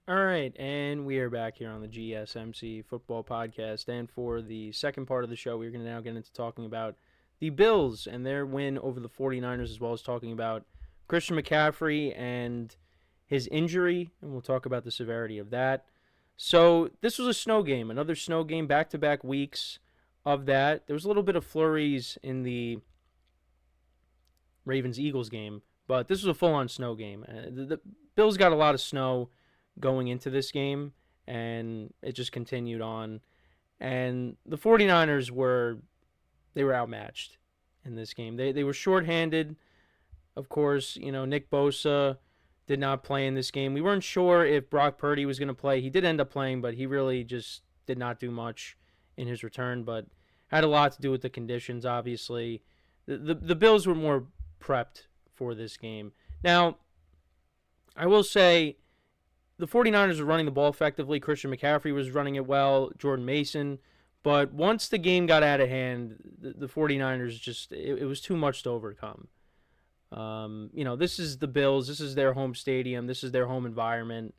All right, and we are back here on the GSMC Football Podcast. And for the second part of the show, we're going to now get into talking about the Bills and their win over the 49ers, as well as talking about Christian McCaffrey and his injury, and we'll talk about the severity of that. So this was a snow game, another snow game, back-to-back weeks of that. There was a little bit of flurries in the Ravens-Eagles game, but this was a full-on snow game. The Bills got a lot of snow going into this game, and it just continued on. And the 49ers were outmatched in this game. They were shorthanded. Of course, Nick Bosa did not play in this game. We weren't sure if Brock Purdy was going to play. He did end up playing, but he really just did not do much in his return, but had a lot to do with the conditions, obviously. The Bills were more prepped for this game. Now, I will say the 49ers were running the ball effectively. Christian McCaffrey was running it well, Jordan Mason. But once the game got out of hand, the 49ers just, it was too much to overcome. This is the Bills. This is their home stadium. This is their home environment.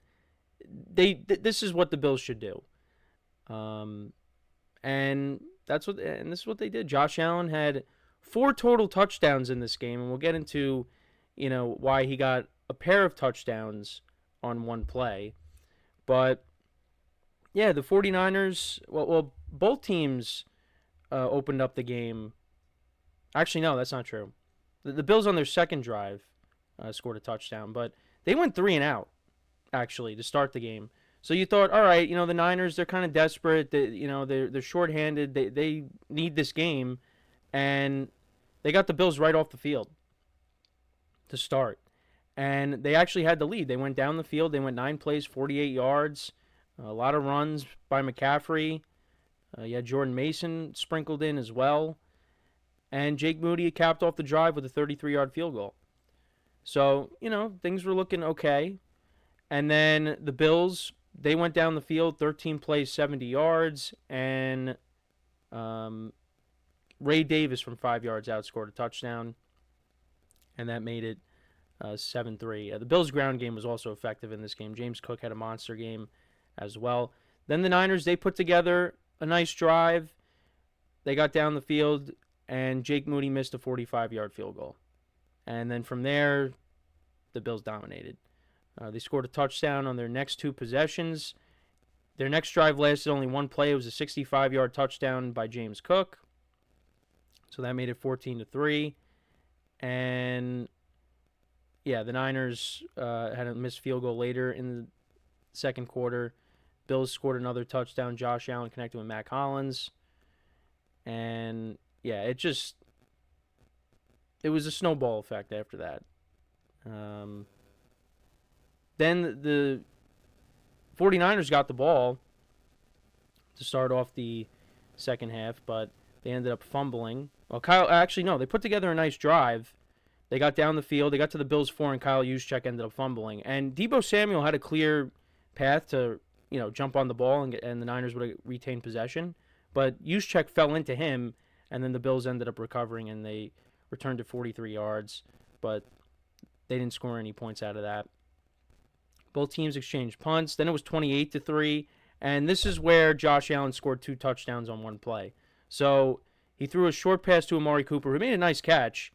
This is what the Bills should do. And this is what they did. Josh Allen had 4 total touchdowns in this game, and we'll get into, why he got a pair of touchdowns on one play. But yeah, the 49ers, well both teams opened up the game. Actually, no, that's not true. The Bills on their second drive scored a touchdown, but they went 3 and out, actually, to start the game. So you thought, all right, the Niners, they're kind of desperate. They're shorthanded. They need this game, and they got the Bills right off the field to start. And they actually had the lead. They went down the field. They went 9 plays, 48 yards, a lot of runs by McCaffrey. You had Jordan Mason sprinkled in as well. And Jake Moody capped off the drive with a 33-yard field goal. So, things were looking okay. And then the Bills, they went down the field, 13 plays, 70 yards. And Ray Davis from 5 yards out scored a touchdown. And that made it 7-3. The Bills' ground game was also effective in this game. James Cook had a monster game as well. Then the Niners, they put together a nice drive. They got down the field, and Jake Moody missed a 45-yard field goal. And then from there, the Bills dominated. They scored a touchdown on their next 2 possessions. Their next drive lasted only 1 play. It was a 65-yard touchdown by James Cook. So that made it 14-3. And yeah, the Niners had a missed field goal later in the second quarter. Bills scored another touchdown. Josh Allen connected with Mac Hollins. And yeah, it was a snowball effect after that. Then the 49ers got the ball to start off the second half, but they ended up fumbling. Well, they put together a nice drive. They got down the field. They got to the Bills' 4, and Kyle Juszczyk ended up fumbling. And Deebo Samuel had a clear path to, jump on the ball, and the Niners would have retained possession. But Juszczyk fell into him, and then the Bills ended up recovering, and they returned to 43 yards. But they didn't score any points out of that. Both teams exchanged punts. Then it was 28-3, and this is where Josh Allen scored 2 touchdowns on one play. So he threw a short pass to Amari Cooper, who made a nice catch.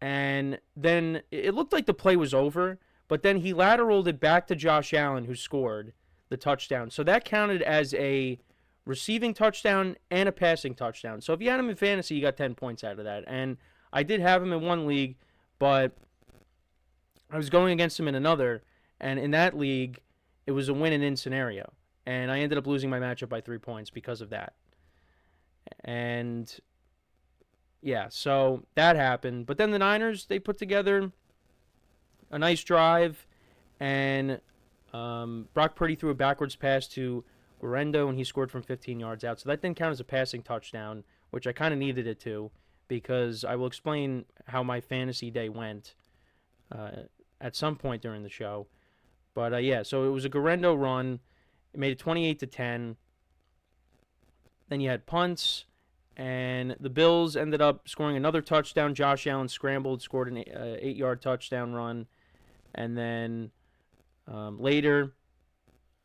And then it looked like the play was over, but then he lateraled it back to Josh Allen, who scored the touchdown. So that counted as a receiving touchdown and a passing touchdown. So if you had him in fantasy, you got 10 points out of that. And I did have him in one league, but I was going against him in another. And in that league, it was a win-and-in scenario. And I ended up losing my matchup by 3 points because of that. And yeah, so that happened. But then the Niners, they put together a nice drive, and Brock Purdy threw a backwards pass to Guerrero, and he scored from 15 yards out. So that didn't count as a passing touchdown, which I kind of needed it to, because I will explain how my fantasy day went at some point during the show. But yeah, so it was a Guerrero run. It made it 28-10. Then you had punts. And the Bills ended up scoring another touchdown. Josh Allen scrambled, scored an 8-yard touchdown run. And then later,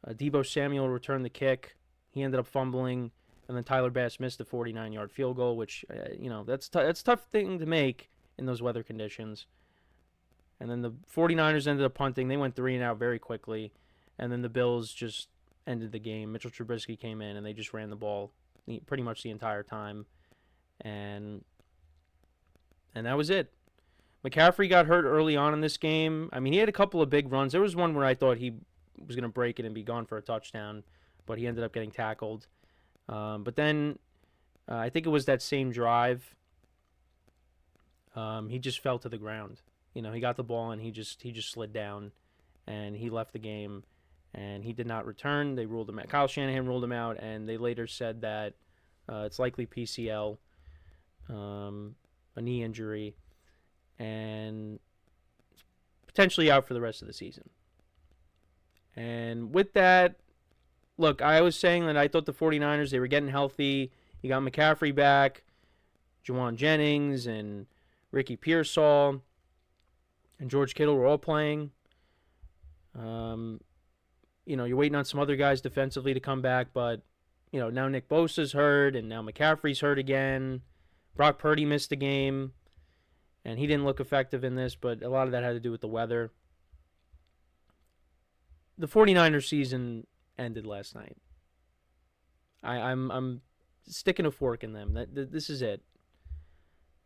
Deebo Samuel returned the kick. He ended up fumbling, and then Tyler Bass missed a 49-yard field goal, which, that's a tough thing to make in those weather conditions. And then the 49ers ended up punting. They went 3-and-out very quickly. And then the Bills just ended the game. Mitchell Trubisky came in, and they just ran the ball pretty much the entire time. And that was it. McCaffrey got hurt early on in this game. I mean, he had a couple of big runs. There was one where I thought he was going to break it and be gone for a touchdown, but he ended up getting tackled. But then I think it was that same drive. He just fell to the ground. He got the ball and he just slid down, and he left the game, and he did not return. They ruled him out. Kyle Shanahan ruled him out, and they later said that it's likely PCL, a knee injury, and potentially out for the rest of the season. And with that, look, I was saying that I thought the 49ers, they were getting healthy. You got McCaffrey back, Juwan Jennings, and Ricky Pearsall, and George Kittle were all playing. You're waiting on some other guys defensively to come back, but, now Nick Bosa's hurt, and now McCaffrey's hurt again. Brock Purdy missed the game, and he didn't look effective in this, but a lot of that had to do with the weather. The 49ers season ended last night. I'm sticking a fork in them. This is it.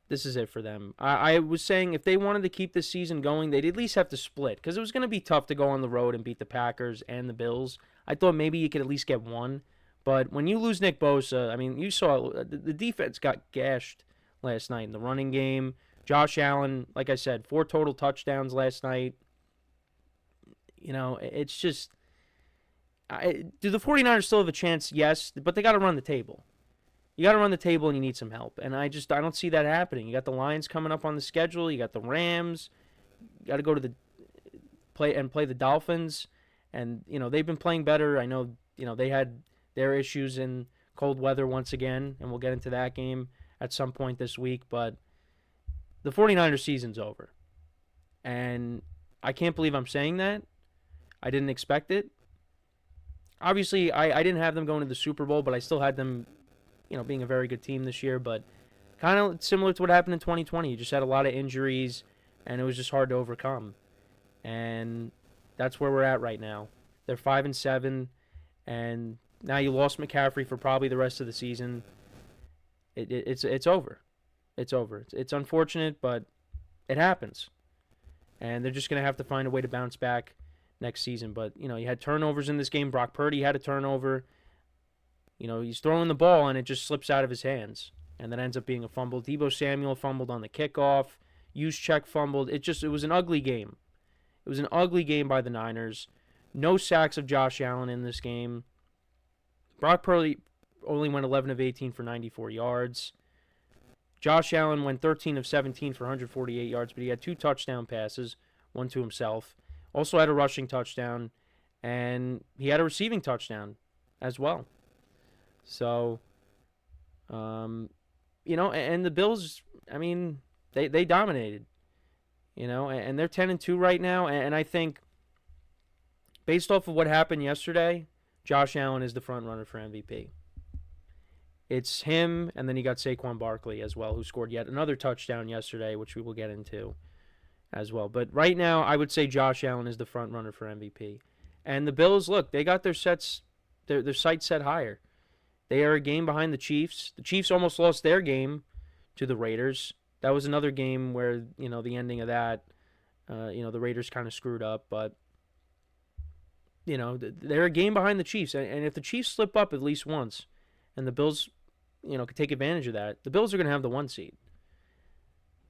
This is it for them. I was saying if they wanted to keep this season going, they'd at least have to split, because it was going to be tough to go on the road and beat the Packers and the Bills. I thought maybe you could at least get one. But when you lose Nick Bosa, I mean, you saw the defense got gashed last night in the running game. Josh Allen, like I said, 4 total touchdowns last night. It's just... do the 49ers still have a chance? Yes, but they got to run the table. You got to run the table, and you need some help. And I don't see that happening. You got the Lions coming up on the schedule. You got the Rams. You got to go to play the Dolphins. And, they've been playing better. I know, they had their issues in cold weather once again, and we'll get into that game at some point this week. But the 49ers season's over. And I can't believe I'm saying that. I didn't expect it. Obviously, I didn't have them going to the Super Bowl, but I still had them, being a very good team this year. But kind of similar to what happened in 2020. You just had a lot of injuries, and it was just hard to overcome. And that's where we're at right now. They're 5-7, and now you lost McCaffrey for probably the rest of the season. It's over. It's over. It's unfortunate, but it happens. And they're just going to have to find a way to bounce back next season. But, you had turnovers in this game. Brock Purdy had a turnover. He's throwing the ball, and it just slips out of his hands. And that ends up being a fumble. Deebo Samuel fumbled on the kickoff. Juszczyk fumbled. It was an ugly game. It was an ugly game by the Niners. No sacks of Josh Allen in this game. Brock Purdy only went 11 of 18 for 94 yards. Josh Allen went 13 of 17 for 148 yards, but he had 2 touchdown passes, one to himself. Also had a rushing touchdown, and he had a receiving touchdown as well. So, and the Bills, I mean, they dominated, and they're 10-2 right now. And I think, based off of what happened yesterday, Josh Allen is the front runner for MVP. It's him, and then you got Saquon Barkley as well, who scored yet another touchdown yesterday, which we will get into as well. But right now, I would say Josh Allen is the front runner for MVP. And the Bills, look, they got their sights set higher. They are a game behind the Chiefs. The Chiefs almost lost their game to the Raiders. That was another game where, the ending of that, the Raiders kind of screwed up. But, they're a game behind the Chiefs. And if the Chiefs slip up at least once, and the Bills, could take advantage of that, the Bills are going to have the 1 seed.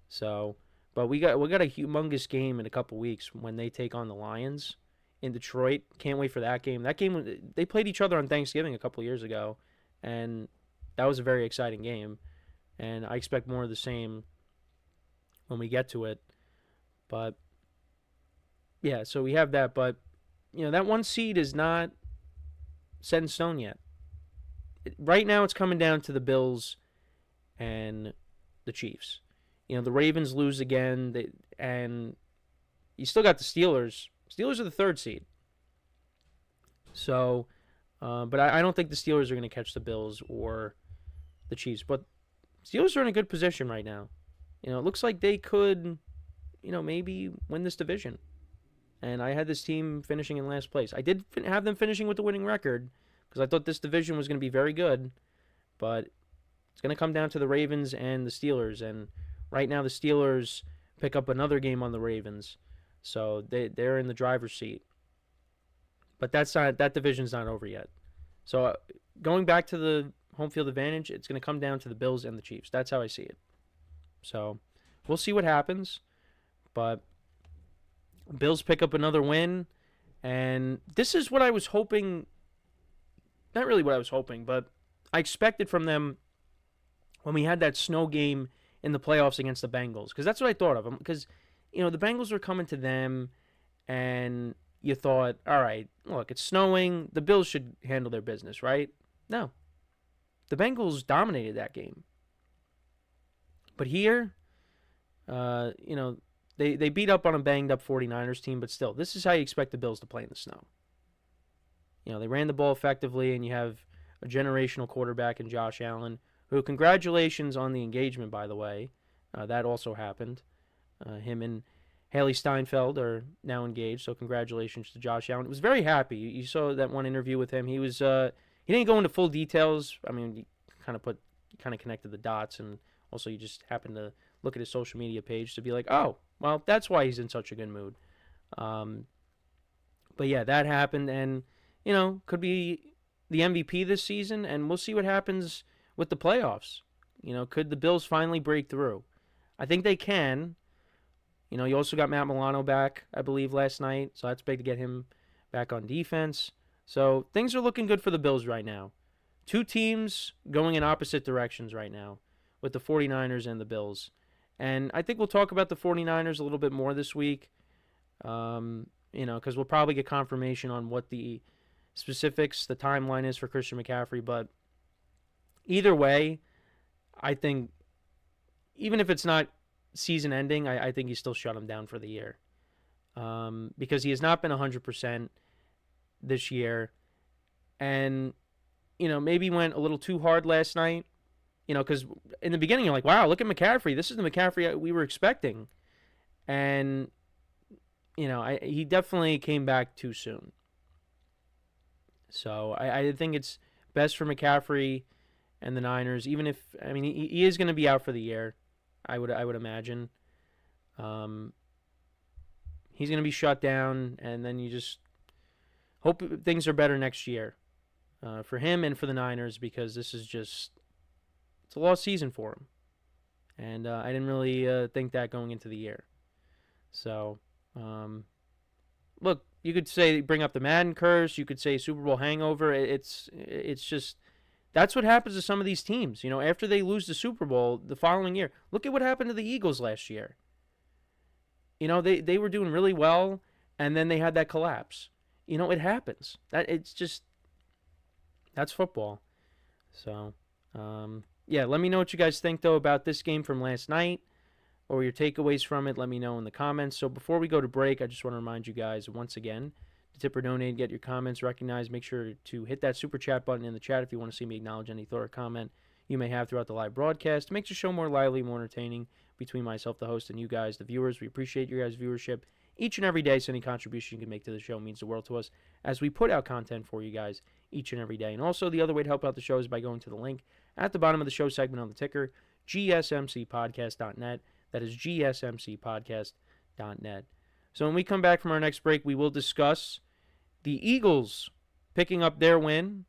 So, but we got a humongous game in a couple weeks when they take on the Lions in Detroit. Can't wait for that game. That game, they played each other on Thanksgiving a couple years ago, and that was a very exciting game. And I expect more of the same when we get to it. But, yeah, so we have that. But, that 1 seed is not set in stone yet. Right now it's coming down to the Bills and the Chiefs. The Ravens lose again, and you still got the Steelers. Steelers are the 3rd seed. So, but I don't think the Steelers are going to catch the Bills or the Chiefs. But Steelers are in a good position right now. It looks like they could, maybe win this division. And I had this team finishing in last place. I did have them finishing with the winning record because I thought this division was going to be very good. But it's going to come down to the Ravens and the Steelers. And right now the Steelers pick up another game on the Ravens. So they're in the driver's seat. But that division's not over yet. So going back to the home field advantage, it's going to come down to the Bills and the Chiefs. That's how I see it. So we'll see what happens. But Bills pick up another win. And this is what I was hoping. Not really what I was hoping, but I expected from them when we had that snow game in the playoffs against the Bengals. Because that's what I thought of them. Because, the Bengals were coming to them, and you thought, all right, look, it's snowing. The Bills should handle their business, right? No. The Bengals dominated that game. But here, they beat up on a banged-up 49ers team, but still, this is how you expect the Bills to play in the snow. They ran the ball effectively, and you have a generational quarterback in Josh Allen, who, congratulations on the engagement, by the way. That also happened. Him and Haley Steinfeld are now engaged, so congratulations to Josh Allen. He was very happy. You saw that one interview with him. He didn't go into full details. I mean, he kind of connected the dots, and also you just happened to look at his social media page to be like, oh, well, that's why he's in such a good mood. But yeah, that happened, and could be the MVP this season, and we'll see what happens with the playoffs. Could the Bills finally break through? I think they can. You also got Matt Milano back, I believe, last night, so that's big to get him back on defense. So things are looking good for the Bills right now. Two teams going in opposite directions right now with the 49ers and the Bills. And I think we'll talk about the 49ers a little bit more this week, because we'll probably get confirmation on what the specifics, the timeline is for Christian McCaffrey. But either way, I think even if it's not season ending, I think you still shut him down for the year, because he has not been 100% this year, and maybe went a little too hard last night, because in the beginning you're like, wow, look at McCaffrey, this is the McCaffrey we were expecting, and he definitely came back too soon. So I think it's best for McCaffrey and the Niners, even if he is going to be out for the year. I would imagine. He's going to be shut down, and then you just hope things are better next year for him and for the Niners, because this is it's a lost season for him. And I didn't really think that going into the year. So, look, you could say bring up the Madden curse. You could say Super Bowl hangover. It's just... That's what happens to some of these teams. After they lose the Super Bowl the following year. Look at what happened to the Eagles last year. They were doing really well, and then they had that collapse. It happens. That's football. So, yeah, let me know what you guys think, though, about this game from last night, or your takeaways from it. Let me know in the comments. So before we go to break, I just want to remind you guys once again, tip or donate, get your comments recognized. Make sure to hit that super chat button in the chat if you want to see me acknowledge any thought or comment you may have throughout the live broadcast. It makes the show more lively, more entertaining between myself, the host, and you guys, the viewers. We appreciate your guys' viewership each and every day, so any contribution you can make to the show means the world to us as we put out content for you guys each and every day. And also, the other way to help out the show is by going to the link at the bottom of the show segment on the ticker, GSMCPodcast.net. That is GSMCPodcast.net. So when we come back from our next break, we will discuss the Eagles picking up their win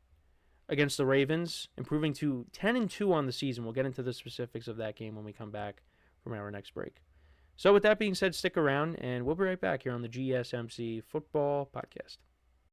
against the Ravens, improving to 10-2 on the season. We'll get into the specifics of that game when we come back from our next break. So with that being said, stick around, and we'll be right back here on the GSMC Football Podcast.